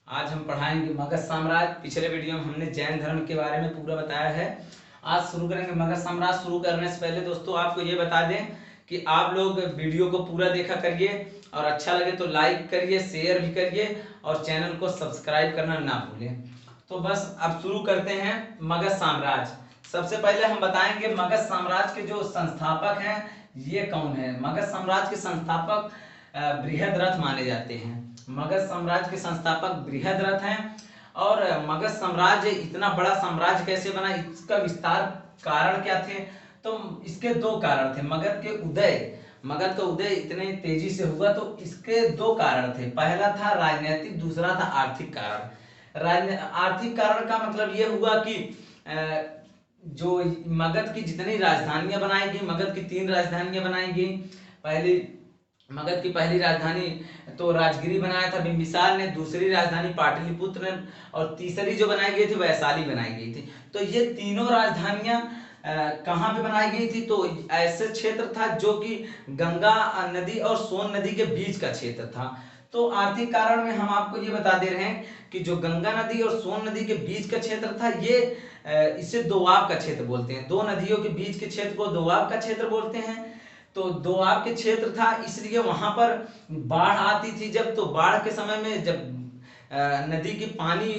आज हम पढ़ाएंगे मगध साम्राज्य। पिछले वीडियो में हमने जैन धर्म के बारे में पूरा बताया है। आज शुरू करेंगे मगध साम्राज्य। शुरू करने से पहले दोस्तों आपको ये बता दें कि आप लोग वीडियो को पूरा देखा करिए और अच्छा लगे तो लाइक करिए, शेयर भी करिए और चैनल को सब्सक्राइब करना ना भूलें। तो बस अब शुरू करते हैं मगध साम्राज्य। सबसे पहले हम बताएंगे मगध साम्राज्य के जो संस्थापक हैं ये कौन है। मगध साम्राज्य के संस्थापक बृहद्रथ माने जाते हैं। मगध साम्राज्य के संस्थापक बृहद्रथ हैं। और मगध साम्राज्य इतना बड़ा साम्राज्य कैसे बना, इसका विस्तार कारण क्या थे, तो इसके दो कारण थे। मगध का उदय इतने तेजी से हुआ तो इसके दो कारण थे। पहला था राजनीतिक, दूसरा था आर्थिक कारण। आर्थिक कारण का मतलब ये हुआ कि जो मगध की जितनी राजधानियां बनाई गई, मगध की 3 राजधानियां बनाई गई। मगध की पहली राजधानी तो राजगिरी बनाया था बिंबिसार ने, दूसरी राजधानी पाटलिपुत्र ने और तीसरी जो बनाई गई थी वैशाली बनाई गई थी। तो ये तीनों राजधानियां कहाँ पे बनाई गई थी, तो ऐसे क्षेत्र था जो कि गंगा नदी और सोन नदी के बीच का क्षेत्र था। तो आर्थिक कारण में हम आपको ये बता दे रहे हैं कि जो गंगा नदी और सोन नदी के बीच का क्षेत्र था ये इसे दोआब का क्षेत्र बोलते हैं। दो नदियों के बीच के क्षेत्र को दोआब का क्षेत्र बोलते हैं। तो दोआब के क्षेत्र था, इसलिए वहां पर बाढ़ आती थी जब, तो बाढ़ के समय में जब नदी की पानी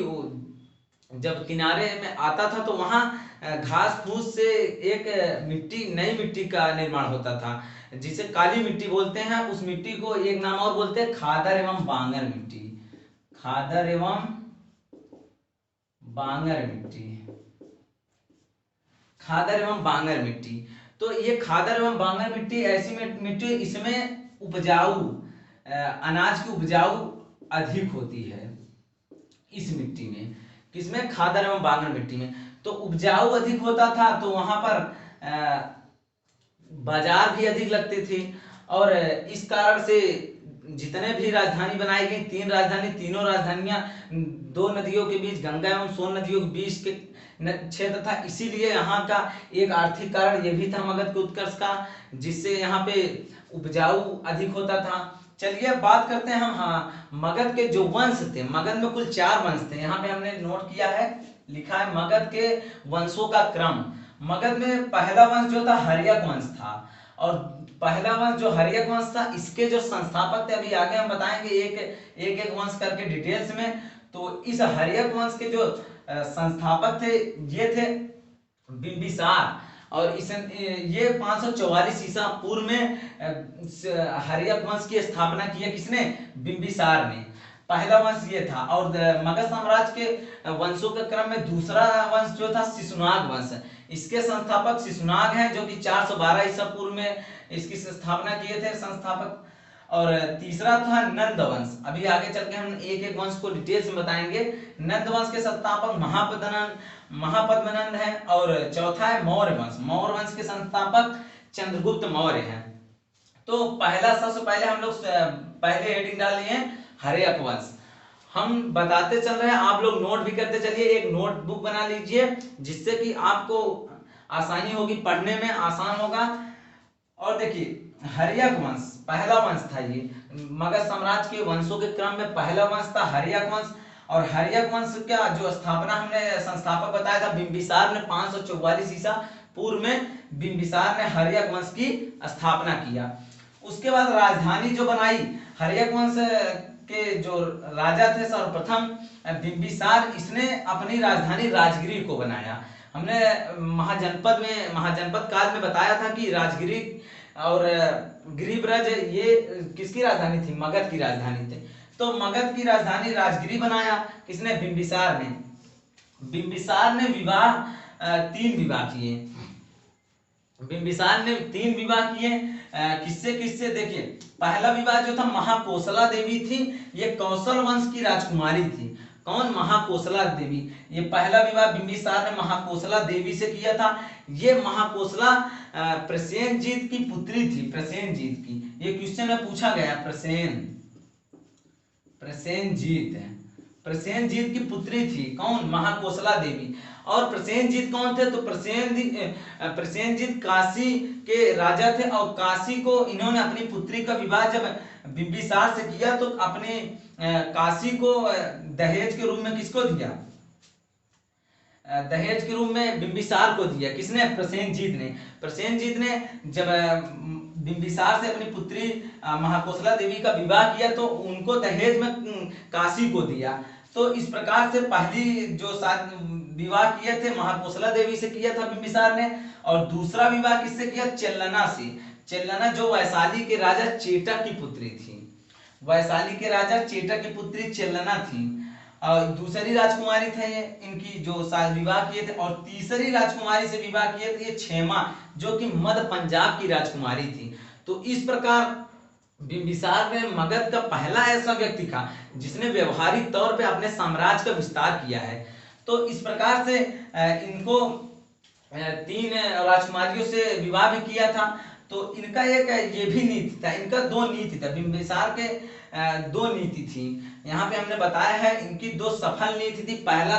जब किनारे में आता था तो वहां घास फूस से एक नई मिट्टी का निर्माण होता था जिसे काली मिट्टी बोलते हैं। उस मिट्टी को एक नाम और बोलते हैं खादर एवं बांगर मिट्टी। खादर एवं बांगर मिट्टी, खादर एवं बांगर मिट्टी। तो ये खादर एवं बांगर मिट्टी ऐसी मिट्टी, इसमें उपजाऊ अनाज की उपजाऊ अधिक होती है। इस मिट्टी में, किसमें, खादर एवं बांगर मिट्टी में तो उपजाऊ अधिक होता था, तो वहां पर बाजार भी अधिक लगते थे। और इस कारण से जितने भी राजधानी बनाई गई, 3 राजधानी, तीनों राजधानियां 2 नदियों के बीच, गंगा एवं सोन नदियों के बीच के क्षेत्र था। इसीलिए यहाँ का एक आर्थिक कारण ये भी था मगध के उत्कर्ष का, जिससे यहाँ पे उपजाऊ अधिक होता था। चलिए बात करते हैं हम मगध के जो वंश थे। मगध में कुल 4 वंश थे। यहाँ पे हमने नोट किया है, लिखा है मगध के वंशों का क्रम। मगध में पहला वंश जो था हर्यक वंश था। और पहला वंश जो हर्यक वंश था, इसके जो संस्थापक थे, अभी आगे हम बताएंगे एक वंश करके डिटेल्स में। तो इस हर्यक वंश के जो संस्थापक थे ये थे बिंबिसार। और ये 544 ईसा पूर्व में हर्यक वंश की स्थापना की है। किसने? बिंबिसार ने। पहला वंश ये था। और मगध साम्राज्य के वंशों के क्रम में दूसरा वंश जो था शिशुनाग वंश। इसके संस्थापक शिशुनाग हैं, जो कि 412 ईसा पूर्व में इसकी स्थापना किए थे संस्थापक। और तीसरा था नंद वंश। अभी आगे चल के हम एक वंश को डिटेल्स में बताएंगे। नंद वंश के संस्थापक महापद्मनंद है। और चौथा है मौर्य वंश। मौर्य वंश के संस्थापक चंद्रगुप्त मौर्य हैं। तो सबसे पहले हम लोग पहले हेडिंग डाल लिए हर्यक वंश। हम बताते चल रहे हैं, आप लोग नोट भी करते चलिए। एक नोटबुक बना लीजिए जिससे कि आपको आसानी होगी, पढ़ने में आसान होगा। और देखिए हर्यक वंश पहला वंश था। ये मगध साम्राज्य के वंशों के क्रम में पहला वंश था हर्यक वंश। और हर्यक वंश का जो स्थापना हमने संस्थापक बताया था बिंबिसार ने, 544 ईसा पूर्व में बिंबिसार ने हर्यक वंश की स्थापना किया। उसके बाद राजधानी जो बनाई हर्यक वंश के जो राजा थे सर्वप्रथम बिंबिसार, इसने अपनी राजधानी राजगिरी को बनाया। हमने महाजनपद काल में बताया था कि राजगिरी और गिरिब्रज ये किसकी राजधानी थी? मगध की राजधानी थी। तो मगध की राजधानी राजगिरी बनाया किसने? बिंबिसार ने। बिंबिसार ने 3 विवाह किए। बिंबिसार ने 3 विवाह किए। किससे किससे? देखिए पहला विवाह जो था महाकोसला देवी थी। ये कौशल वंश की राजकुमारी थी। कौन? महाकोसला देवी। ये पहला विवाह बिंबिसार ने महाकोसला देवी से किया था। ये महाकोसला प्रसेनजीत की पुत्री थी। प्रसेनजीत की, ये क्वेश्चन में पूछा गया। प्रसेनजीत प्रसेनजीत की पुत्री थी। कौन? महाकोसला देवी। और प्रसेनजीत कौन थे? तो प्रसेनजीत काशी के राजा थे और काशी को इन्होंने अपनी पुत्री का विवाह जब बिंबिसार से किया तो अपने काशी को दहेज के रूप में किसको दिया? दहेज के रूप में बिंबिसार को दिया। किसने? प्रसेनजीत ने। प्रसेनजीत ने जब बिंबिसार से अपनी पुत्री महाकोसला देवी का विवाह किया तो उनको दहेज में काशी को दिया। तो इस प्रकार से पहली जो विवाह किए थे महाकोसला देवी से किया था बिंबिसार ने, और दूसरा विवाह किससे किया? चेल्लना से। चेल्लना जो वैशाली के राजा चेटा की पुत्री थी। वैशाली के राजा चेटा की पुत्री चेल्लना थी। और दूसरी राजकुमारी थे ये इनकी जो विवाह किए थे, और तीसरी राजकुमारी से विवाह किए थे ये क्षेमा, जो कि मध्य पंजाब की राजकुमारी थी। तो इस प्रकार बिंबिसार में मगध का पहला ऐसा व्यक्ति था जिसने व्यवहारिक तौर पे अपने साम्राज्य का विस्तार किया है। तो इस प्रकार से इनको 3 राजकुमारियों से विवाह भी किया था। तो इनका एक ये भी नीति था, इनका 2 नीति था। बिंबिसार के 2 नीति थी। यहाँ पे हमने बताया है इनकी 2 सफल नीति थी। पहला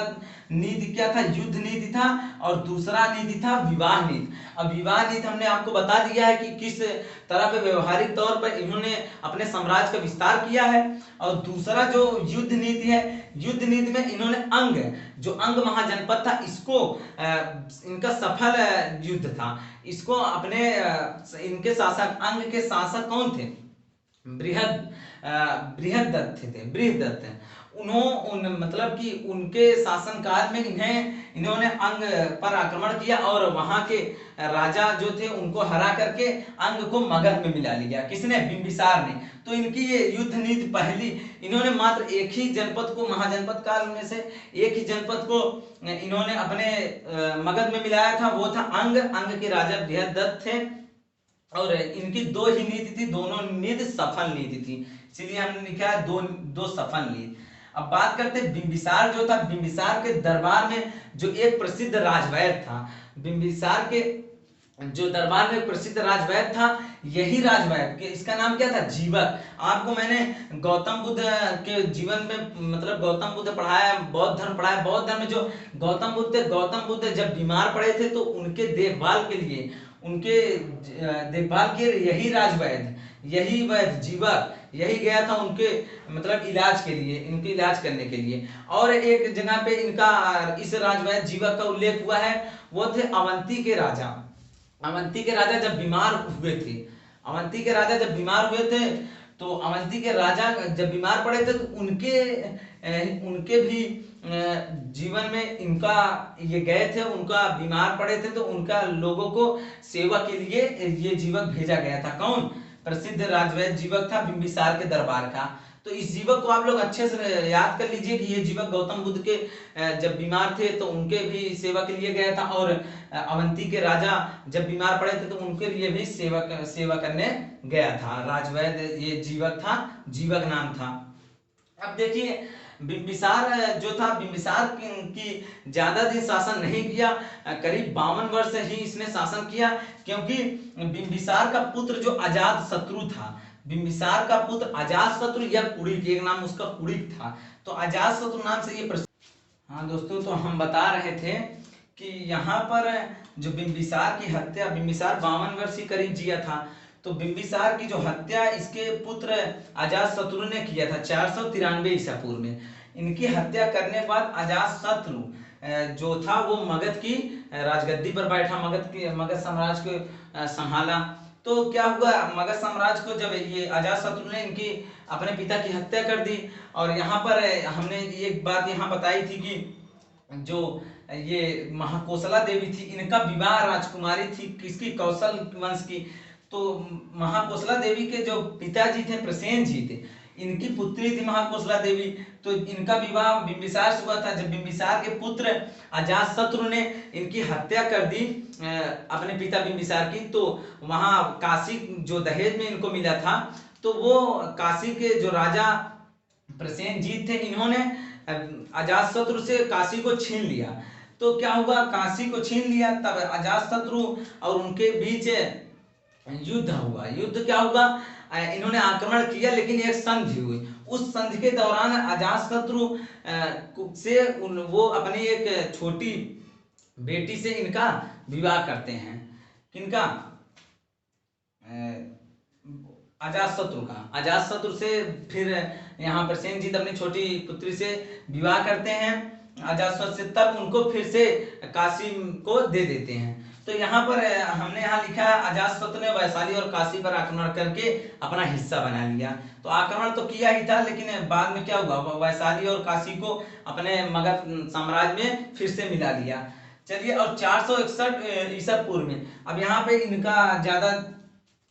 नीति क्या था? युद्ध नीति था, और दूसरा नीति था विवाह नीति। अब विवाह नीति हमने आपको बता दिया है कि किस तरह पे व्यवहारिक तौर पर इन्होंने अपने साम्राज्य का विस्तार किया है। और दूसरा जो युद्ध नीति है, युद्ध नीति में इन्होंने जो अंग महाजनपद था इसको इनका सफल युद्ध था। इसको अपने इनके शासक अंग के शासक कौन थे? बृहदत्त थे। बृहदत्त मतलब कि उनके शासनकाल में इन्होंने अंग पर आक्रमण किया और वहां के राजा जो थे उनको हरा करके अंग को मगध में मिला लिया। किसने? बिंबिसार ने। तो इनकी ये युद्ध नीति पहली, इन्होंने मात्र एक ही जनपद को, महाजनपद काल में से एक ही जनपद को इन्होंने अपने मगध में मिलाया था, वो था अंग। अंग के राजा बृहदत्त थे और इनकी 2 ही नीति थी, दोनों नीति सफल नीति थी, इसीलिए हमने लिखा है दो सफल नीति। अब बात करते बिंबिसार जो था, बिंबिसार के दरबार में जो एक प्रसिद्ध राजवैद्य था, बिंबिसार के जो दरबार में प्रसिद्ध राजवैद्य था, यही राजवैद्य, इसका नाम क्या था? जीवक। आपको मैंने गौतम बुद्ध के जीवन में मतलब गौतम बुद्ध पढ़ाया, बौद्ध धर्म पढ़ाया। बौद्ध धर्म में जो गौतम बुद्ध जब बीमार पड़े थे तो उनके देखभाल के लिए यही राजवैद्य, यही वैद्य जीवक यही गया था उनके मतलब इलाज के लिए, इनके इलाज करने के लिए। और एक जगह पे इनका इस राजवैद्य जीवक का उल्लेख हुआ है, वो थे अवंती के राजा। अवंती के राजा जब बीमार हुए थे, अवंती के राजा जब बीमार हुए थे तो अवंती के राजा जब बीमार पड़े थे तो उनके भी जीवन में इनका ये गए थे, उनका बीमार पड़े थे तो उनका लोगों को सेवा के लिए ये जीवक भेजा गया था। कौन? प्रसिद्ध राजवैद्य जीवक था बिंबिसार के दरबार का। तो इस जीवक को आप लोग अच्छे से याद कर लीजिए कि ये जीवक गौतम बुद्ध के जब बीमार थे तो उनके भी सेवा के लिए गया था, और अवंती के राजा जब बीमार पड़े थे तो उनके लिए भी सेवा करने गया था। राजवैद्य ये जीवक था, जीवक नाम था। अब देखिए बिंबिसार जो था, बिंबिसार की ज्यादा दिन शासन नहीं किया, करीब 52 वर्ष ही इसने शासन किया, क्योंकि बिंबिसार का पुत्र जो अजातशत्रु था, बिंबिसार का पुत्र अजातशत्रु या कुड़िक, एक नाम उसका कुड़िक था, तो अजातशत्रु नाम से ये हाँ दोस्तों, तो हम बता रहे थे कि यहाँ पर जो बिंबिसार की हत्या, बिंबिसार 52 वर्ष ही करीब जिया था, तो बिंबिसार की जो हत्या इसके पुत्र अजातशत्रु ने किया था 493 ईसा पूर्व में। इनकी हत्या करने के बाद अजातशत्रु जो था वो मगध की राजगद्दी पर बैठा, मगध साम्राज्य को संभाला। तो क्या हुआ, मगध साम्राज्य को जब ये अजातशत्रु ने इनकी अपने पिता की हत्या कर दी। और यहाँ पर हमने एक बात यहाँ बताई थी कि जो ये महाकोसला देवी थी, इनका विवाह राजकुमारी थी किसकी? कौशल वंश की। तो महाकोसला देवी के जो पिताजी थे प्रसेनजीत, इनकी पुत्री थी महाकोसला देवी, तो इनका विवाह बिंबिसार से हुआ था। जब बिंबिसार के पुत्र अजातशत्रु ने इनकी हत्या कर दी अपने पिता बिंबिसार की, तो वहां काशी जो दहेज में इनको मिला था, तो वो काशी के जो राजा प्रसेनजीत थे, इन्होंने अजातशत्रु से काशी को छीन लिया। तो क्या हुआ, काशी को छीन लिया, तब अजातशत्रु और उनके बीच युद्ध हुआ। युद्ध क्या हुआ, इन्होंने आक्रमण किया लेकिन एक संधि हुई। उस संधि के दौरान अजातशत्रु से वो अपनी एक छोटी बेटी से इनका विवाह करते हैं। किनका, अजातशत्रु का। अजातशत्रु से फिर यहाँ पर सेनजीत अपनी छोटी पुत्री से विवाह करते हैं अजातशत्रु से, तब उनको फिर से काशी को दे देते हैं। तो यहाँ पर हमने यहाँ लिखा है अजातशत्रु ने वैशाली और काशी पर आक्रमण करके अपना हिस्सा बना लिया। तो आक्रमण तो किया ही था लेकिन बाद में क्या हुआ, वैशाली और काशी को अपने मगध साम्राज्य में फिर से मिला लिया। चलिए, और 461 ईसा पूर्व में, अब यहाँ पे इनका ज्यादा,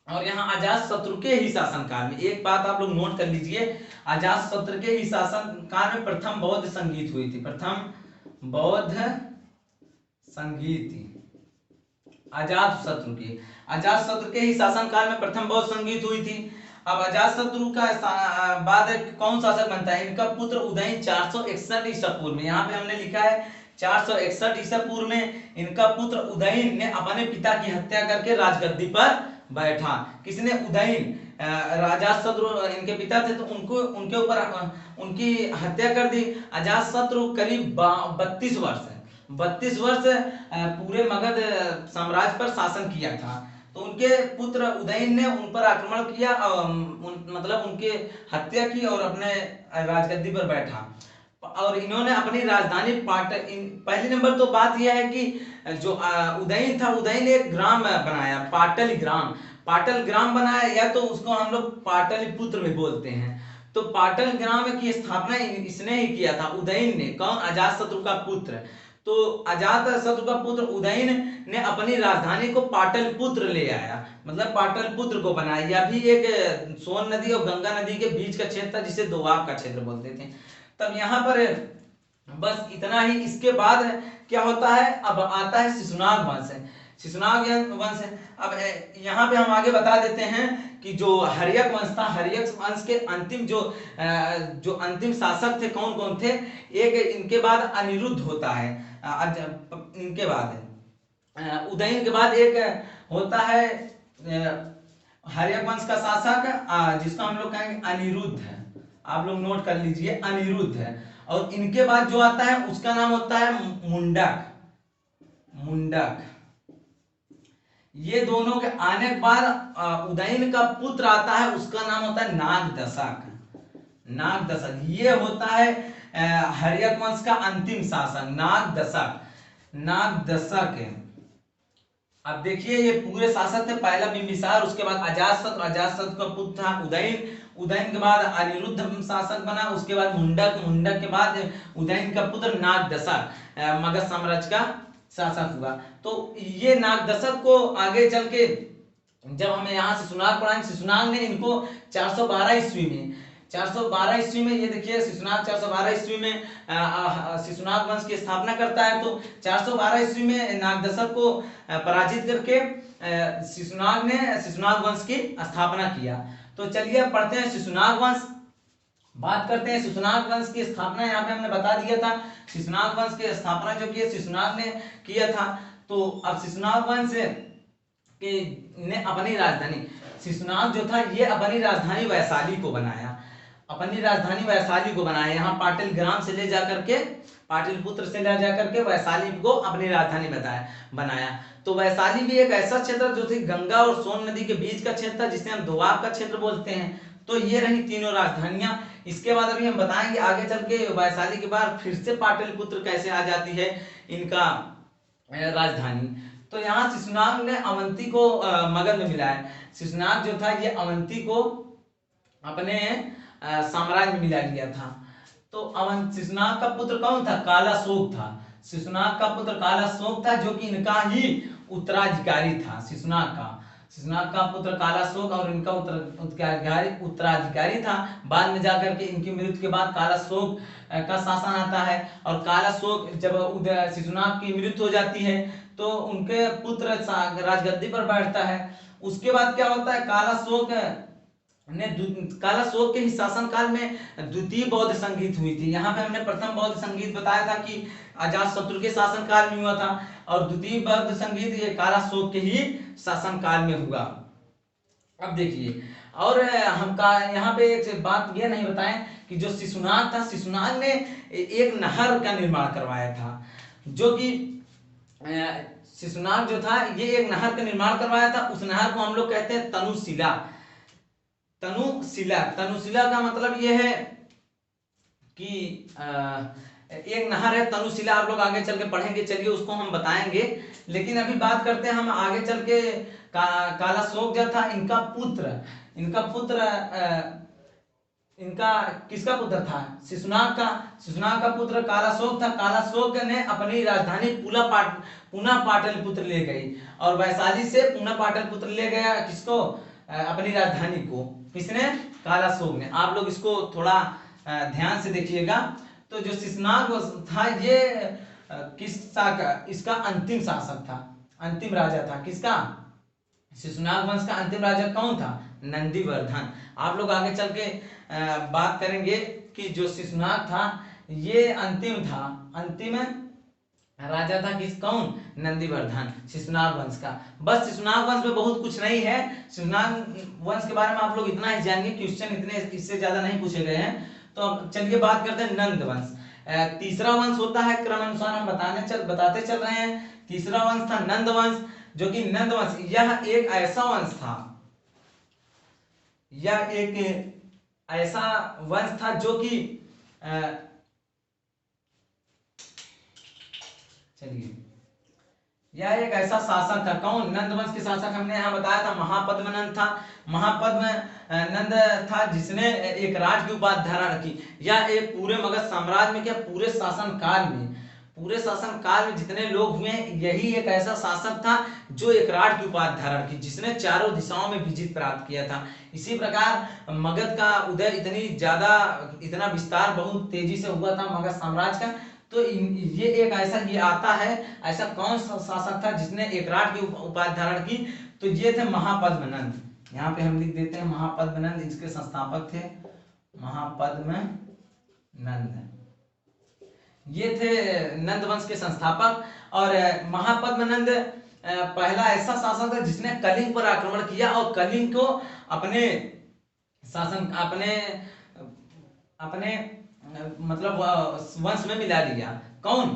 और यहाँ अजातशत्रु के ही शासनकाल में एक बात आप लोग नोट कर लीजिए, अजातशत्रु के ही शासनकाल में प्रथम बौद्ध संगीत हुई थी। प्रथम बौद्ध संगीत अजातशत्रु के ही शासनकाल में प्रथम बौद्ध संगीत हुई थी। अब अजातशत्रु का बाद कौन शासक बनता है, इनका पुत्र उदयन 461 ईसा पूर्व में। यहाँ पे हमने लिखा है 461 ईसा पूर्व में इनका पुत्र उदयन ने अपने पिता की हत्या करके राजगद्दी पर बैठा। किसने, उदयन। अजातशत्रु इनके पिता थे तो उनके ऊपर उनकी हत्या कर दी। अजातशत्रु करीब 32 वर्ष पूरे मगध साम्राज्य पर शासन किया था। तो उनके पुत्र उदयन ने उन पर आक्रमण किया, मतलब उनके हत्या की और अपने राजगद्दी पर बैठा। और इन्होंने अपनी राजधानी पहली नंबर तो बात यह है कि जो उदयन था, उदयन ने एक ग्राम बनाया, पाटल ग्राम बनाया, या तो उसको हम लोग पाटलिपुत्र में बोलते हैं। तो पाटल ग्राम की स्थापना इसने ही किया था, उदयन ने। कौन, अजातशत्रु का पुत्र। तो अजातशत्रु का पुत्र उदयन ने अपनी राजधानी को पाटलिपुत्र ले आया, मतलब पाटलिपुत्र को बनाया। यह भी एक सोन नदी और गंगा नदी के बीच का क्षेत्र था जिसे दोआब का क्षेत्र बोलते थे। तब यहाँ पर बस इतना ही। इसके बाद क्या होता है, अब आता है शिशुनाग वंश। शिशुनाग वंश। अब यहाँ पे हम आगे बता देते हैं कि जो हर्यक वंश था, हर्यक वंश के अंतिम जो अंतिम शासक थे कौन कौन थे। एक इनके बाद अनिरुद्ध होता है, इनके बाद उदयन के बाद एक होता है हर्यक वंश का शासक, जिसको हम लोग कहेंगे अनिरुद्ध है। आप लोग नोट कर लीजिए, अनिरुद्ध है। और इनके बाद जो आता है उसका नाम होता है मुंडक। ये दोनों के आने के बाद उदयन का पुत्र आता है, उसका नाम होता है नागदशक। ये होता है हर्यक वंश का अंतिम शासक, नागदशक। अब देखिए ये पूरे शासक थे, पहला बिंबिसार, उसके बाद अजातशत्रु का पुत्र था उदयन के बाद अनिरुद्ध शासक बना, उसके बाद मुंडक के बाद उदयन का पुत्र नागदशक मगध साम्राज्य का शासक हुआ। तो ये नागदशक को आगे चल के जब हमें यहाँ शिशुनाग पढ़ाएंगे, शिशुनाग ने इनको 412 ईस्वी में ये देखिए शिशुनाग 412 ईस्वी में शिशुनाग वंश की स्थापना करता है। तो 412 ईस्वी में नागदशक को पराजित करके शिशुनाग ने शिशुनाग वंश की स्थापना किया। तो चलिए पढ़ते हैं शिशुनाग वंश, बात करते हैं शिशुनाग वंश की स्थापना। यहाँ पे हमने बता दिया था शिशुनाग वंश की स्थापना जो की शिशुनाग ने किया था। तो अब शिशुनाग वंश के ने अपनी राजधानी, शिशुनाग जो था ये अपनी राजधानी वैशाली को बनाया, यहाँ पाटिल ग्राम से ले जाकर के, पाटलिपुत्र से ले जाकर के वैशाली को अपनी राजधानी बनाया। तो वैशाली भी एक ऐसा क्षेत्र जो थी गंगा और सोन नदी के बीच का क्षेत्र था, जिसे हम दोआब का क्षेत्र बोलते हैं। तो ये रही तीनों राजधानियां। इसके बाद अभी हम बताएंगे आगे चल के वैशाली के बाद फिर से पाटलिपुत्र कैसे आ जाती है इनका राजधानी। तो यहाँ शिशुनाग ने अवंती को मगध में मिलाया। शिशुनाग जो था ये अवंती को अपने साम्राज्य में मिला लिया था। तो शिशुनाग का पुत्र कौन था, कालाशोक था। शिशुनाग का पुत्र कालाशोक था, जो कि इनका ही उत्तराधिकारी था। शिशुनाग का पुत्र कालाशोक और इनका उत्तराधिकारी था। बाद में जाकर के इनकी मृत्यु के बाद कालाशोक का शासन आता है। और कालाशोक जब शिशुनाग की मृत्यु हो जाती है तो उनके पुत्र राजगद्दी पर बैठता है। उसके बाद क्या होता है, कालाशोक के ही शासनकाल में द्वितीय बौद्ध संगीत हुई थी। यहाँ पे हमने प्रथम बौद्ध संगीत बताया था कि अजातशत्रु के शासनकाल में हुआ था, और द्वितीय बौद्ध संगीत ये कालाशोक के ही शासनकाल में हुआ। अब देखिए, और हम का यहाँ पे एक बात ये नहीं बताएं कि जो शिशुनाग था, शिशुनाग ने एक नहर का निर्माण करवाया था, जो कि शिशुनाग जो था ये एक नहर का निर्माण करवाया था। उस नहर को हम लोग कहते हैं तनुशिला। तनुशिला, तनुशिला का मतलब ये है कि एक नहर है तनुशिला, आप लोग आगे चल के पढ़ेंगे, चलिए उसको हम बताएंगे। लेकिन अभी बात करते हैं हम आगे चल के कालाशोक जो था इनका पुत्र इनका किसका पुत्र था? शिशुनाग का। शिशुनाग का पुत्र कालाशोक था। कालाशोक ने अपनी राजधानी पूना पाटलिपुत्र ले गई, और वैशाली से पूना पाटलिपुत्र ले गया किसको? अपनी राजधानी को। किसने? कालाशोक ने। आप लोग इसको थोड़ा ध्यान से देखिएगा। तो जो शिशुनाग था ये इसका अंतिम शासक था, अंतिम राजा था। किसका? शिशुनाग वंश का अंतिम राजा कौन था? नंदीवर्धन। आप लोग आगे चल के बात करेंगे कि जो शिशुनाग था ये अंतिम था, अंतिम राजा था किस? कौन? नंदीवर्धन, शिशुनाग वंश का। बस शिशुनाग वंश में बहुत कुछ नहीं है। शिशुनाग वंश के बारे में आप लोग इतना ही जानिए, क्वेश्चन इतने इससे ज्यादा नहीं पूछे गए हैं। तो अब चलिए बात करते हैं नंद वंश। तीसरा वंश होता है, क्रम अनुसार हम बताते चल रहे हैं। तीसरा वंश था नंद वंश, जो कि नंद वंश यह एक ऐसा वंश था, यह एक ऐसा वंश था जो कि चलिए यह एक ऐसा शासक था। कौन? नंद वंश के शासक हमने यहाँ बताया था महापद्मनंद था। महापद्म नंद था जिसने एक राज की उपाधि धारण की। यह एक पूरे मगध साम्राज्य में क्या पूरे शासन काल में जितने लोग हुए यही एक ऐसा शासक था जो एक राज की उपाधि धारण की, जिसने चारों दिशाओं में विजय प्राप्त किया था। इसी प्रकार मगध का उदय इतना विस्तार बहुत तेजी से हुआ था मगध साम्राज्य का। तो ये एक ऐसा ये आता है, ऐसा कौन सा शासक था जिसने एक राज की उपाधि धारण की? तो ये थे महापद्मनंद। यहाँ पे हम लिख देते हैं महापद्मनंद, इसके संस्थापक थे महापद्मनंद। ये थे नंद वंश के संस्थापक। और महापद्मनंद पहला ऐसा शासक था जिसने कलिंग पर आक्रमण किया और कलिंग को अपने शासन अपने मतलब वंश में मिला लिया। कौन?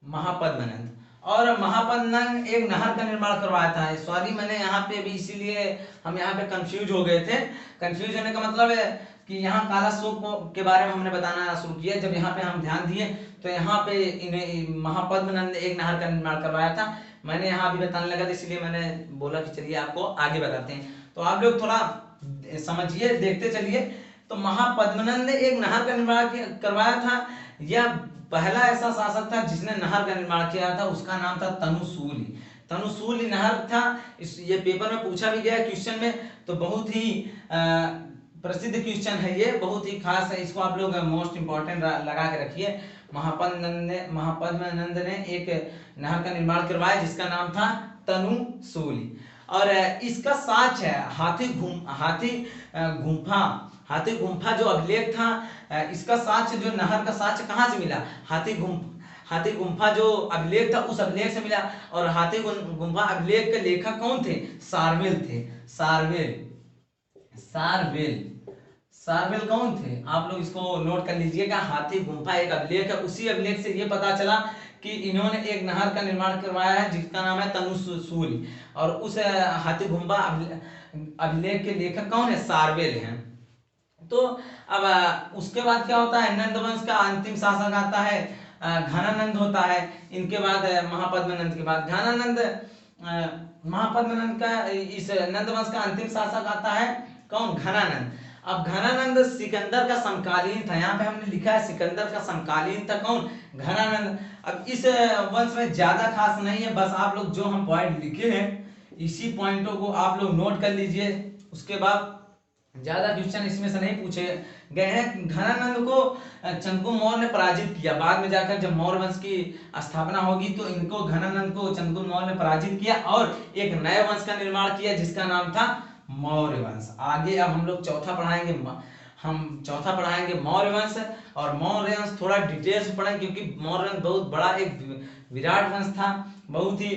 महापद्मनंद। और महापद्मनंद एक नहर का निर्माण करवाया था। सॉरी, मैंने यहाँ पे भी इसीलिए हम यहाँ पे कंफ्यूज हो गए थे। कंफ्यूज होने का मतलब है कि यहाँ कालाशोक के बारे में हमने बताना शुरू किया। जब यहाँ पे हम ध्यान दिए तो यहाँ पे इन्हें महापद्मनंद ने एक नहर का निर्माण करवाया था। मैंने यहाँ अभी बताने लगा, इसलिए मैंने बोला कि चलिए आपको आगे बताते हैं। तो आप लोग थोड़ा समझिए, देखते चलिए। तो महापद्मनंद ने एक नहर का निर्माण करवाया था। यह पहला ऐसा शासक था जिसने नहर का निर्माण किया था। उसका नाम था तनुशूली। तनुशूली नहर था। ये पेपर में पूछा भी गया क्वेश्चन में, तो बहुत ही प्रसिद्ध क्वेश्चन है ये, बहुत ही खास है। इसको आप लोग मोस्ट इंपॉर्टेंट लगा के रखिए। महापद्मनंद ने एक नहर का निर्माण करवाया जिसका नाम था तनुशूली। और इसका साक्ष्य है हाथी गुम्फा जो अभिलेख था। इसका साक्ष्य जो नहर का साक्ष्य कहाँ से मिला? हाथी गुम्फा जो अभिलेख था उस अभिलेख से मिला। और हाथी गुम्फा अभिलेख के लेखक कौन थे? सारवेल थे। सारवेल कौन थे? आप लोग इसको नोट कर लीजिएगा। हाथी गुम्फा एक अभिलेख है, उसी अभिलेख से ये पता चला कि इन्होंने एक नहर का निर्माण करवाया है जिसका नाम है तनुशूली। और उस हाथी गुम्फा अभिलेख के लेखक कौन है? सारवेल हैं। तो अब उसके बाद क्या होता है? नंद वंश का अंतिम शासक आता है घनानंद होता है। इनके बाद महापद्मनंद के बाद महापद्मनंद का इस नंद वंश का अंतिम शासक आता है कौन? घनानंद। अब घनानंद सिकंदर का समकालीन था। यहाँ पे हमने लिखा है सिकंदर का समकालीन था। कौन? घनानंद। अब इस वंश में ज्यादा खास नहीं है, बस आप लोग जो हम पॉइंट लिखे हैं इसी पॉइंटों को आप लोग नोट कर लीजिए। उसके बाद ज्यादा क्वेश्चन इसमें से नहीं पूछे गए हैं। घनानंद को चंद्रगुप्त मौर्य ने पराजित किया। बाद में जाकर जब मौर्य वंश की स्थापना होगी तो इनको घनानंद को चंद्रगुप्त मौर्य ने पराजित किया और एक नए वंश का निर्माण किया जिसका नाम था मौर्य वंश। आगे अब हम लोग चौथा पढ़ाएंगे मौर्य वंश। और मौर्य वंश थोड़ा डिटेल से पढ़ेंगे क्योंकि मौर्य वंश बहुत बड़ा एक विराट वंश था। बहुत ही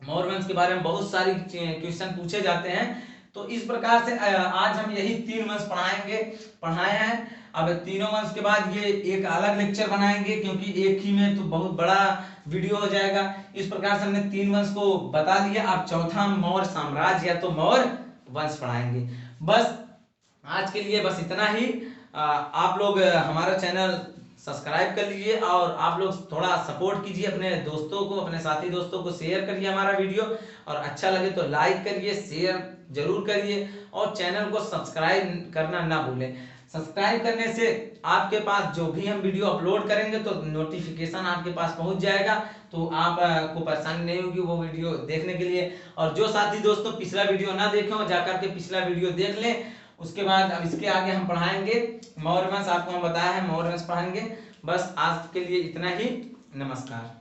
मौर्य वंश के बारे में बहुत सारी क्वेश्चन पूछे जाते हैं। तो इस प्रकार से आज हम यही 3 वंश पढ़ाए हैं। अब तीनों वंश के बाद ये एक अलग लेक्चर बनाएंगे, क्योंकि एक ही में तो बहुत बड़ा वीडियो हो जाएगा। इस प्रकार से हमने 3 वंश को बता दिया। अब चौथा मौर्य साम्राज्य या तो मौर्य वंश पढ़ाएंगे। बस आज के लिए बस इतना ही। आप लोग हमारा चैनल सब्सक्राइब कर लीजिए और आप लोग थोड़ा सपोर्ट कीजिए अपने दोस्तों को, अपने साथी दोस्तों को शेयर करिए हमारा वीडियो, और अच्छा लगे तो लाइक करिए, शेयर जरूर करिए, और चैनल को सब्सक्राइब करना ना भूलें। सब्सक्राइब करने से आपके पास जो भी हम वीडियो अपलोड करेंगे तो नोटिफिकेशन आपके पास पहुंच जाएगा, तो आप को परेशानी नहीं होगी वो वीडियो देखने के लिए। और जो साथी दोस्तों पिछला वीडियो ना देखे हो, जाकर के पिछला वीडियो देख लें। उसके बाद अब इसके आगे हम पढ़ाएंगे मौर्य वंश, आपको हम बताया है मौर्य वंश पढ़ाएंगे। बस आज के लिए इतना ही। नमस्कार।